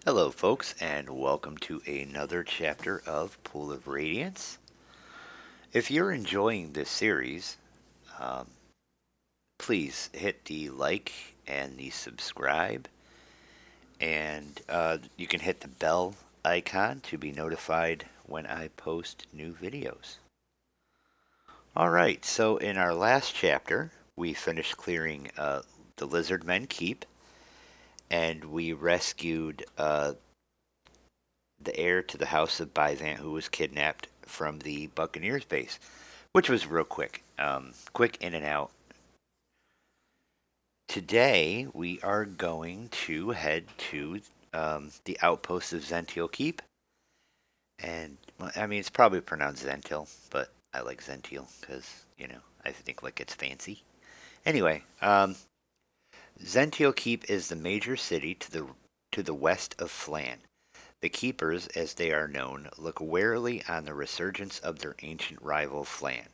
Hello, folks, and welcome to another chapter of Pool of Radiance. If you're enjoying this series, um, please hit the like and the subscribe, and you can hit the bell icon to be notified when I post new videos. Alright, so in our last chapter, we finished clearing the Lizard Men Keep, and we rescued the heir to the House of Byzant who was kidnapped from the Buccaneers base, which was real quick. Quick in and out. Today, we are going to head to the outpost of Zhentil Keep. And, well, I mean, it's probably pronounced Zhentil, but I like Zhentil because, I think like it's fancy. Anyway, Zhentil Keep is the major city to the west of Flan. The Keepers, as they are known, look warily on the resurgence of their ancient rival Flan.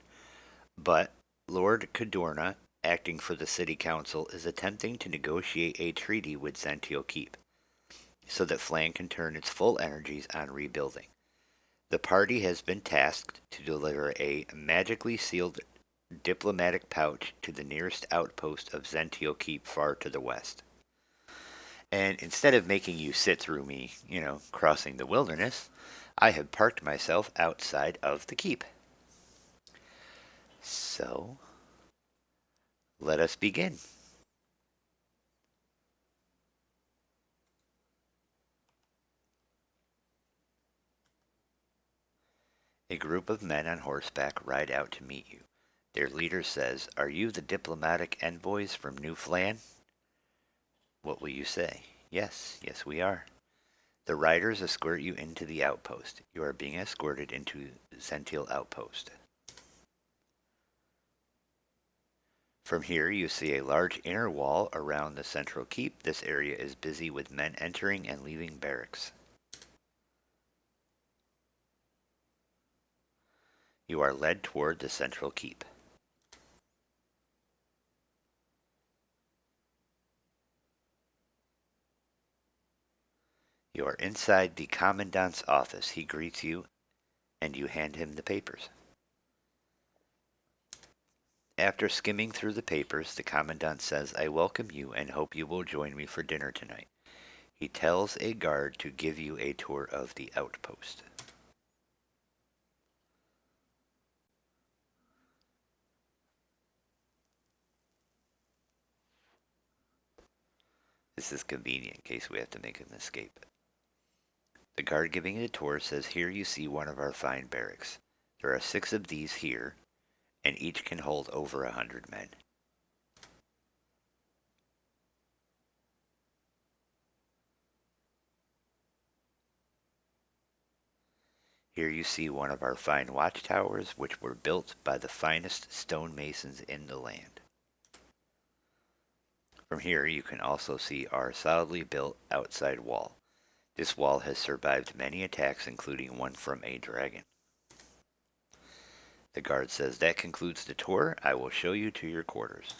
But Lord Cadorna, acting for the city council, is attempting to negotiate a treaty with Zhentil Keep, so that Flan can turn its full energies on rebuilding. The party has been tasked to deliver a magically sealed diplomatic pouch to the nearest outpost of Zhentil Keep far to the west. And instead of making you sit through me, crossing the wilderness, I have parked myself outside of the keep. So, let us begin. A group of men on horseback ride out to meet you. Their leader says, "Are you the diplomatic envoys from New Flan?" What will you say? Yes, yes we are. The riders escort you into the outpost. You are being escorted into Zhentil Outpost. From here you see a large inner wall around the central keep. This area is busy with men entering and leaving barracks. You are led toward the central keep. You are inside the commandant's office. He greets you, and you hand him the papers. After skimming through the papers, the commandant says, "I welcome you and hope you will join me for dinner tonight." He tells a guard to give you a tour of the outpost. This is convenient in case we have to make an escape. The guard giving a tour says, "Here you see one of our fine barracks. There are 6 of these here, and each can hold over 100 men. Here you see one of our fine watchtowers, which were built by the finest stonemasons in the land. From here you can also see our solidly built outside wall. This wall has survived many attacks, including one from a dragon." The guard says, "That concludes the tour. I will show you to your quarters."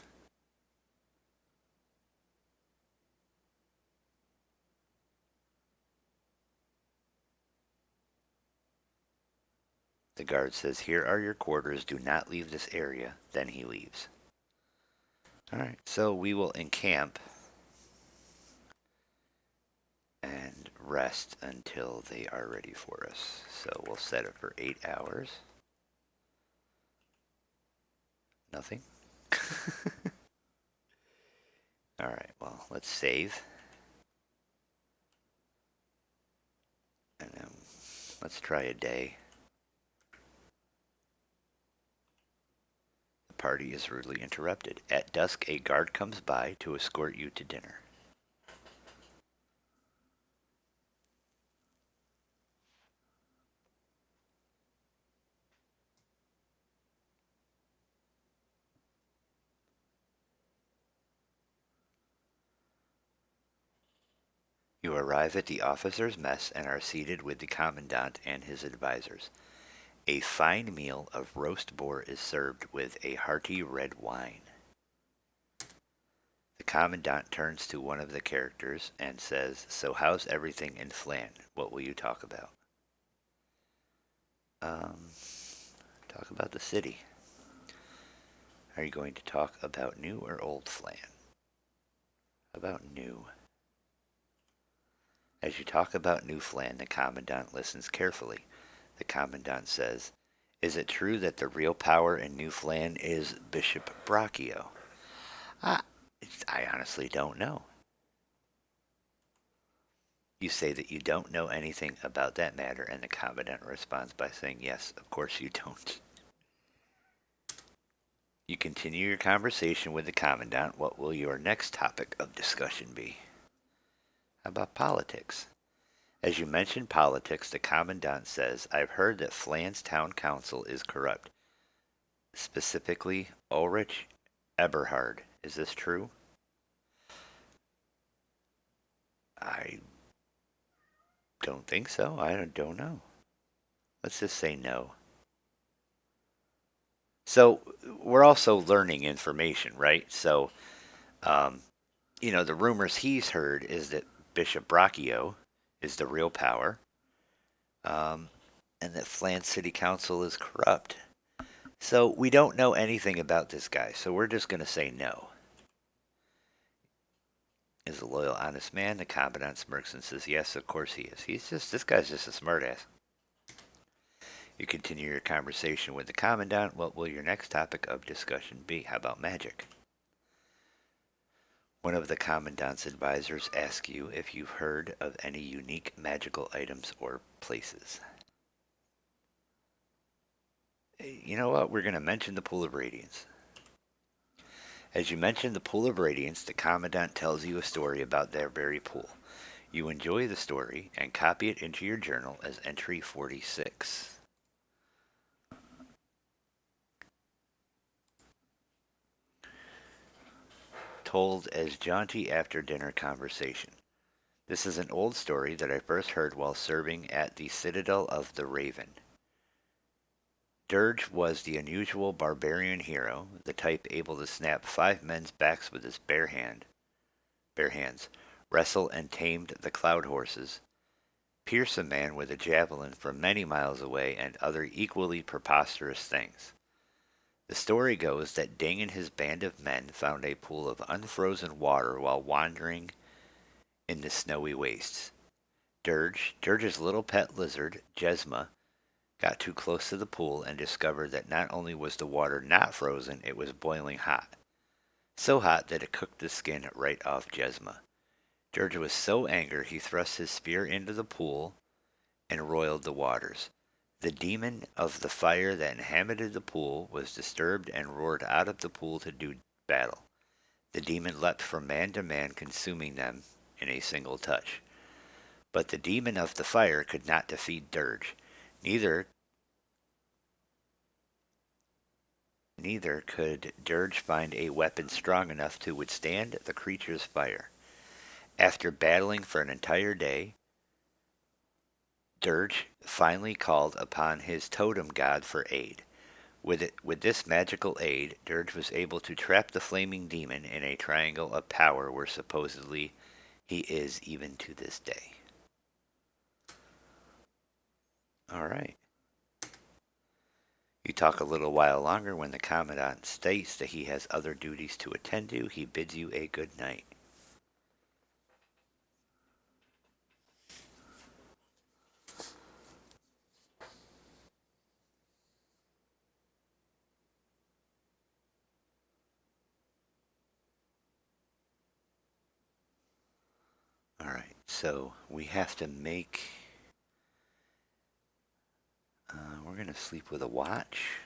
The guard says, "Here are your quarters. Do not leave this area." Then he leaves. Alright, so we will encamp and rest until they are ready for us. So we'll set it for 8 hours. Nothing? Alright, well, let's save. And then let's try a day. The party is rudely interrupted. At dusk, a guard comes by to escort you to dinner. You arrive at the officers' mess and are seated with the commandant and his advisors. A fine meal of roast boar is served with a hearty red wine. The Commandant turns to one of the characters and says, "So how's everything in Flan? What will you talk about?" Um, Talk about the city. Are you going to talk about new or old Flan? How about new? As you talk about New Flan, the Commandant listens carefully. The Commandant says, "Is it true that the real power in New Flan is Bishop Brachio?" I, I honestly don't know. You say that you don't know anything about that matter, and the Commandant responds by saying, "Yes, of course you don't." You continue your conversation with the Commandant. What will your next topic of discussion be? How about politics? As you mention politics, the Commandant says, "I've heard that Flan's town council is corrupt, specifically Ulrich Eberhard. Is this true?" I don't think so. I don't know. Let's just say no. So we're also learning information, right? So, um, the rumors he's heard is that Bishop Brachio is the real power, um, and that Flan City Council is corrupt. So we don't know anything about this guy, so we're just going to say no. Is a loyal, honest man? The Commandant smirks and says, "Yes, of course he is. This guy's just a smartass." You continue your conversation with the Commandant. What will your next topic of discussion be? How about magic? One of the Commandant's advisors asks you if you've heard of any unique magical items or places. You know what? We're going to mention the Pool of Radiance. As you mention the Pool of Radiance, the Commandant tells you a story about their very pool. You enjoy the story and copy it into your journal as entry 46. Told as jaunty after dinner conversation. This is an old story that I first heard while serving at the Citadel of the Raven. Dirge was the unusual barbarian hero, the type able to snap 5 men's backs with his bare hands, wrestle and tamed the cloud horses, pierce a man with a javelin from many miles away, and other equally preposterous things. The story goes that Ding and his band of men found a pool of unfrozen water while wandering in the snowy wastes. Dirge's little pet lizard, Jesma, got too close to the pool and discovered that not only was the water not frozen, it was boiling hot. So hot that it cooked the skin right off Jesma. Dirge was so angry he thrust his spear into the pool and roiled the waters. The demon of the fire that inhabited the pool was disturbed and roared out of the pool to do battle. The demon leapt from man to man, consuming them in a single touch. But the demon of the fire could not defeat Dirge. Neither could Dirge find a weapon strong enough to withstand the creature's fire. After battling for an entire day, Dirge finally called upon his totem god for aid. With this magical aid, Dirge was able to trap the flaming demon in a triangle of power where supposedly he is even to this day. Alright. You talk a little while longer when the Commandant states that he has other duties to attend to. He bids you a good night. Alright, so we have to make... we're going to sleep with a watch.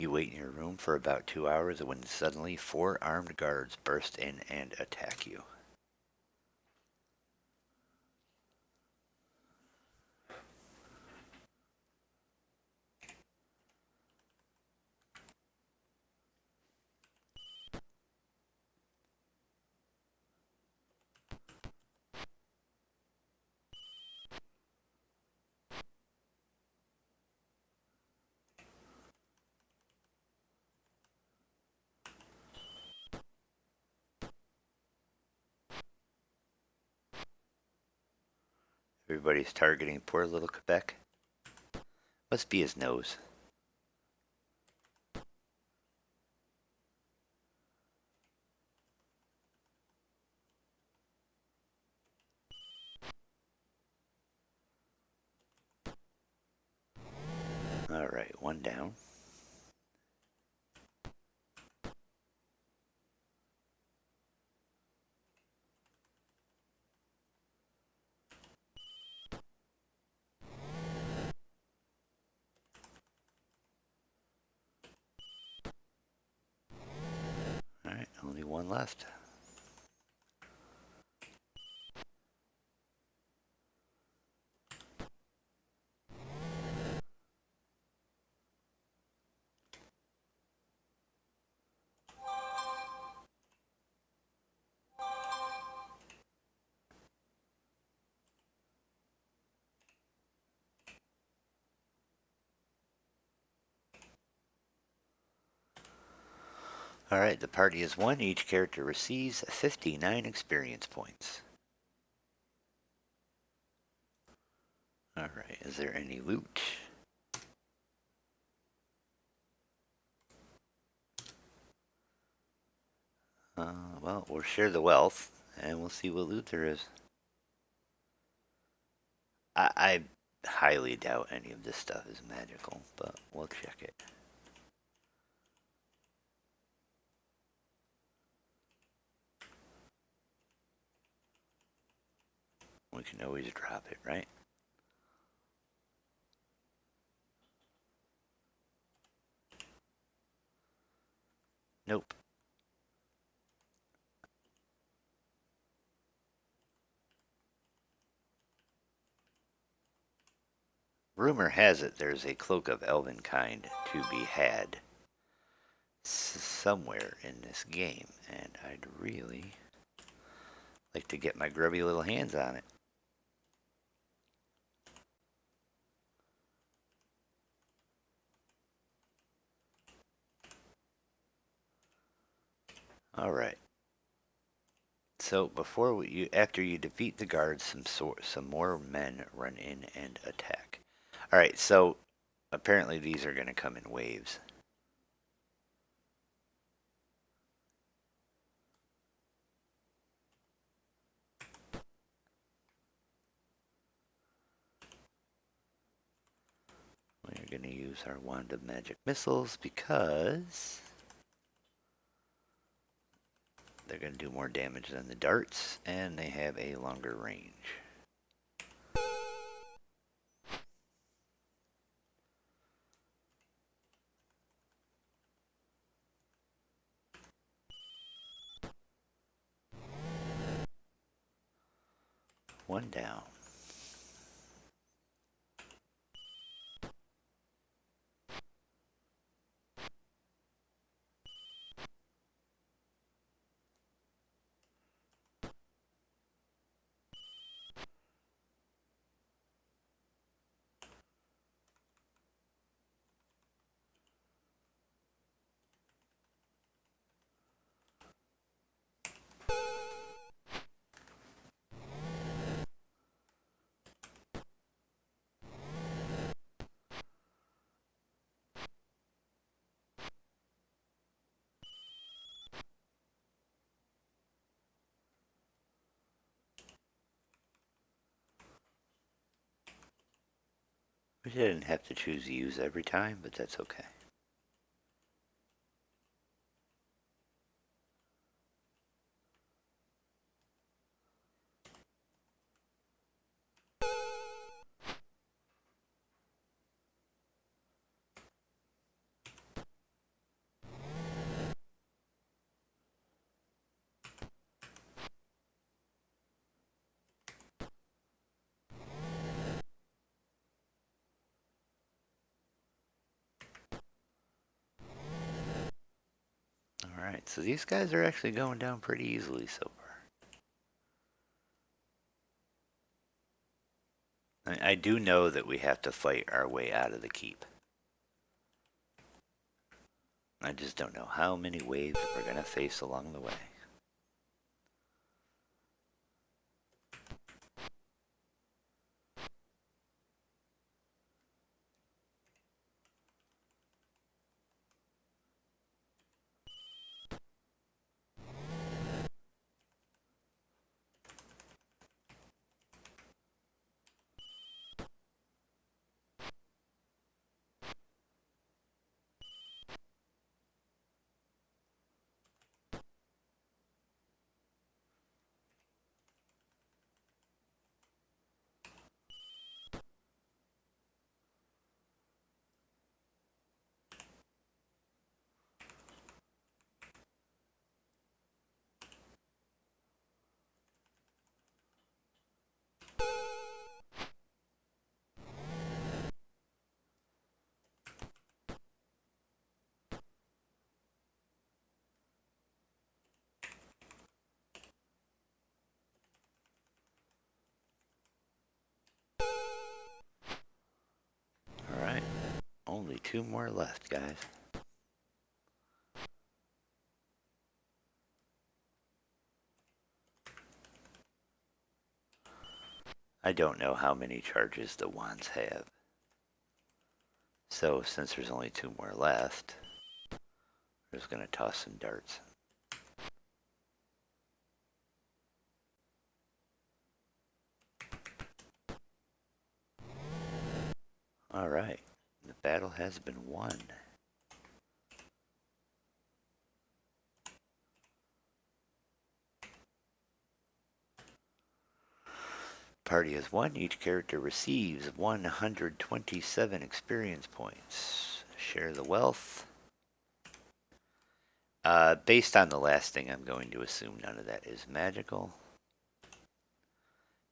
You wait in your room for about 2 hours when suddenly 4 armed guards burst in and attack you. Everybody's targeting poor little Quebec. Must be his nose. Alright, one down. Alright, only one left. Alright, the party has won. Each character receives 59 experience points. Alright, is there any loot? Well, we'll share the wealth, and we'll see what loot there is. I highly doubt any of this stuff is magical, but we'll check it. We can always drop it, right? Nope. Rumor has it there's a cloak of elven kind to be had somewhere in this game, and I'd really like to get my grubby little hands on it. Alright. So after you defeat the guards, some more men run in and attack. Alright, so apparently these are going to come in waves. We're going to use our wand of magic missiles because they're going to do more damage than the darts, and they have a longer range. One down. Wish I didn't have to choose use every time, but that's okay. Alright, so these guys are actually going down pretty easily so far. I do know that we have to fight our way out of the keep. I just don't know how many waves we're going to face along the way. Only 2 more left, guys. I don't know how many charges the wands have. So, since there's only 2 more left, we're just going to toss some darts. Alright, the battle has been won. Party has won. Each character receives 127 experience points. Share the wealth. Based on the last thing, I'm going to assume none of that is magical.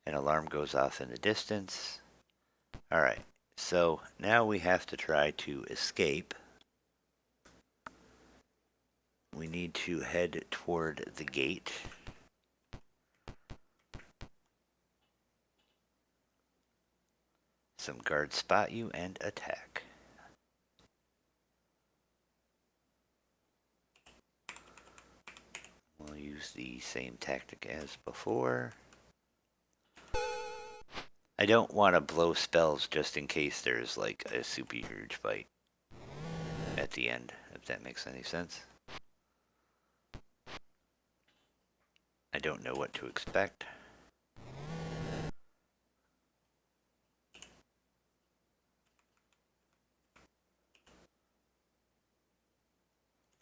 An alarm goes off in the distance. Alright, so now we have to try to escape. We need to head toward the gate. Some guards spot you and attack. We'll use the same tactic as before. I don't want to blow spells just in case there's like a super huge fight at the end, if that makes any sense. I don't know what to expect.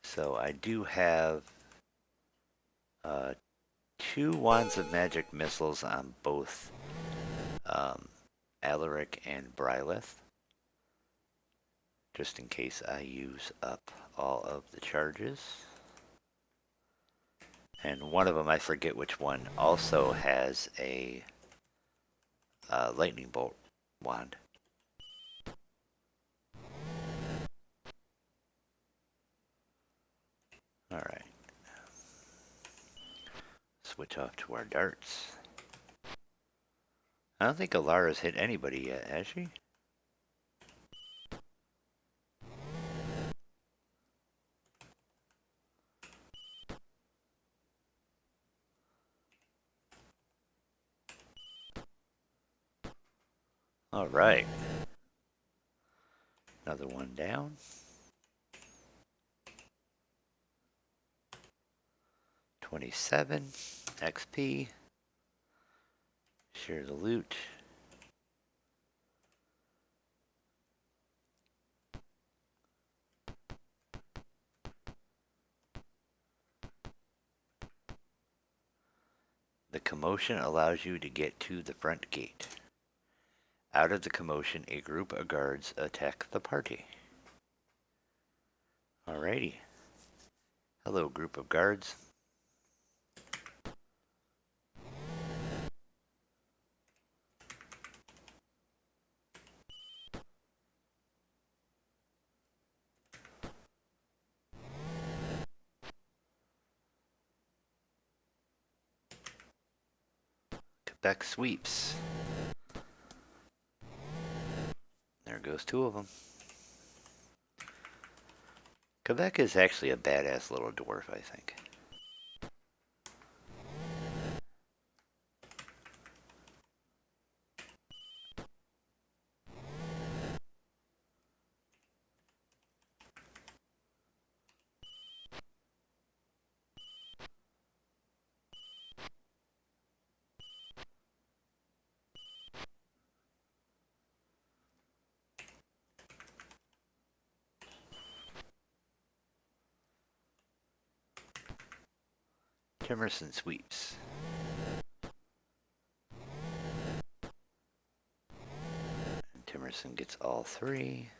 So I do have 2 Wands of Magic missiles on both Alaric and Brilith, just in case I use up all of the charges. And one of them, I forget which one, also has a lightning bolt wand. Alright. Switch off to our darts. I don't think Alara's hit anybody yet, has she? Alright. Another one down. $27 XP. Share the loot. The commotion allows you to get to the front gate. Out of the commotion, a group of guards attack the party. Alrighty. Hello, group of guards. Quebec sweeps. There goes 2 of them. Quebec is actually a badass little dwarf, I think. Timerson sweeps. And Timerson gets all 3.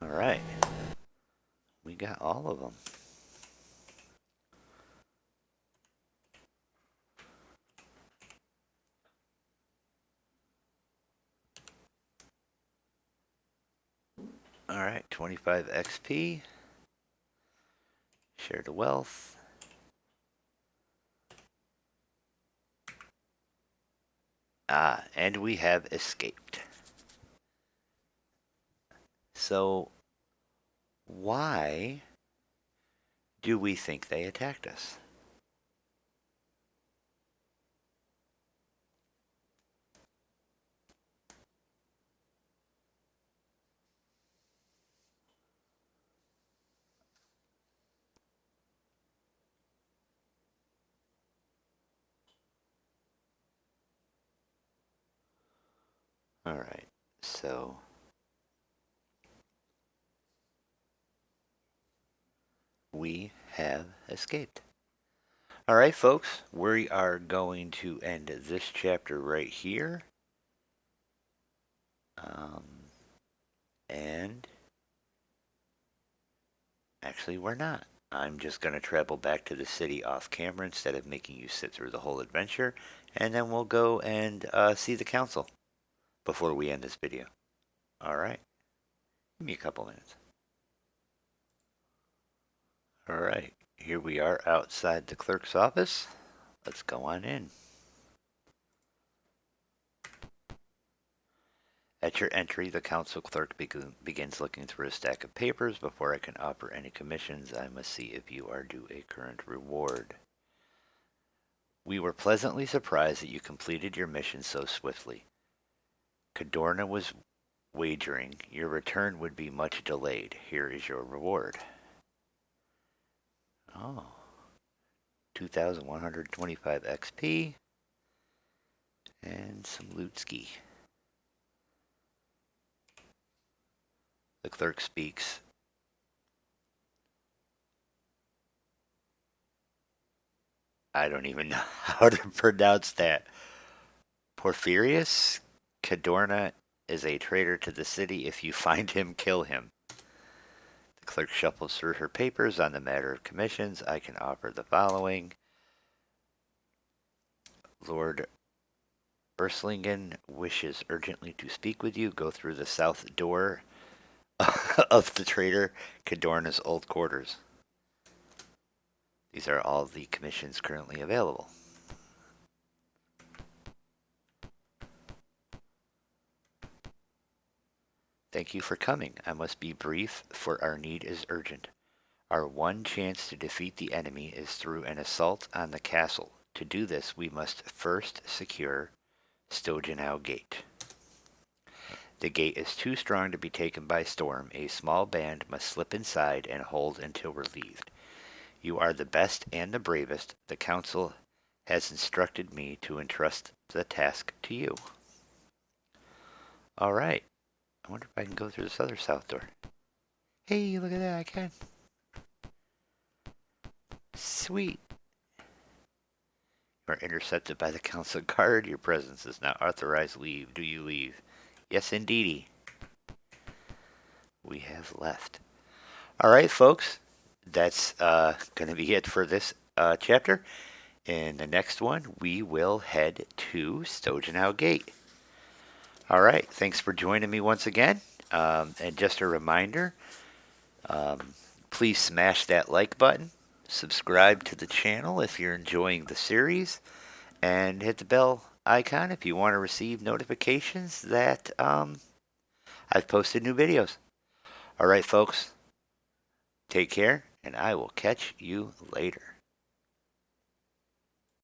Alright. We got all of them. Alright, 25 XP. Share the wealth. And we have escaped. So, why do we think they attacked us? Alright, so we have escaped. Alright, folks, we are going to end this chapter right here. And actually, we're not. I'm just going to travel back to the city off camera instead of making you sit through the whole adventure. And then we'll go and see the council before we end this video. Alright. Give me a couple minutes. Alright. Here we are outside the clerk's office. Let's go on in. At your entry, the council clerk begins looking through a stack of papers. Before I can offer any commissions, I must see if you are due a current reward. We were pleasantly surprised that you completed your mission so swiftly. Cadorna was wagering your return would be much delayed. Here is your reward. Oh. 2,125 XP. And some loot ski. The clerk speaks. I don't even know how to pronounce that. Porphyrius? Cadorna is a traitor to the city. If you find him, kill him. The clerk shuffles through her papers on the matter of commissions. I can offer the following. Lord Urslingen wishes urgently to speak with you. Go through the south door of the traitor Cadorna's old quarters. These are all the commissions currently available. Thank you for coming. I must be brief, for our need is urgent. Our one chance to defeat the enemy is through an assault on the castle. To do this, we must first secure Stojanau Gate. The gate is too strong to be taken by storm. A small band must slip inside and hold until relieved. You are the best and the bravest. The council has instructed me to entrust the task to you. Alright. I wonder if I can go through this other south door. Hey, look at that, I can. Sweet. You are intercepted by the council guard. Your presence is not authorized. Leave. Do you leave? Yes, indeedy. We have left. Alright, folks. That's going to be it for this chapter. In the next one, we will head to Stojanau Gate. Alright, thanks for joining me once again. And just a reminder, please smash that like button. Subscribe to the channel if you're enjoying the series. And hit the bell icon if you want to receive notifications that I've posted new videos. Alright, folks. Take care, and I will catch you later.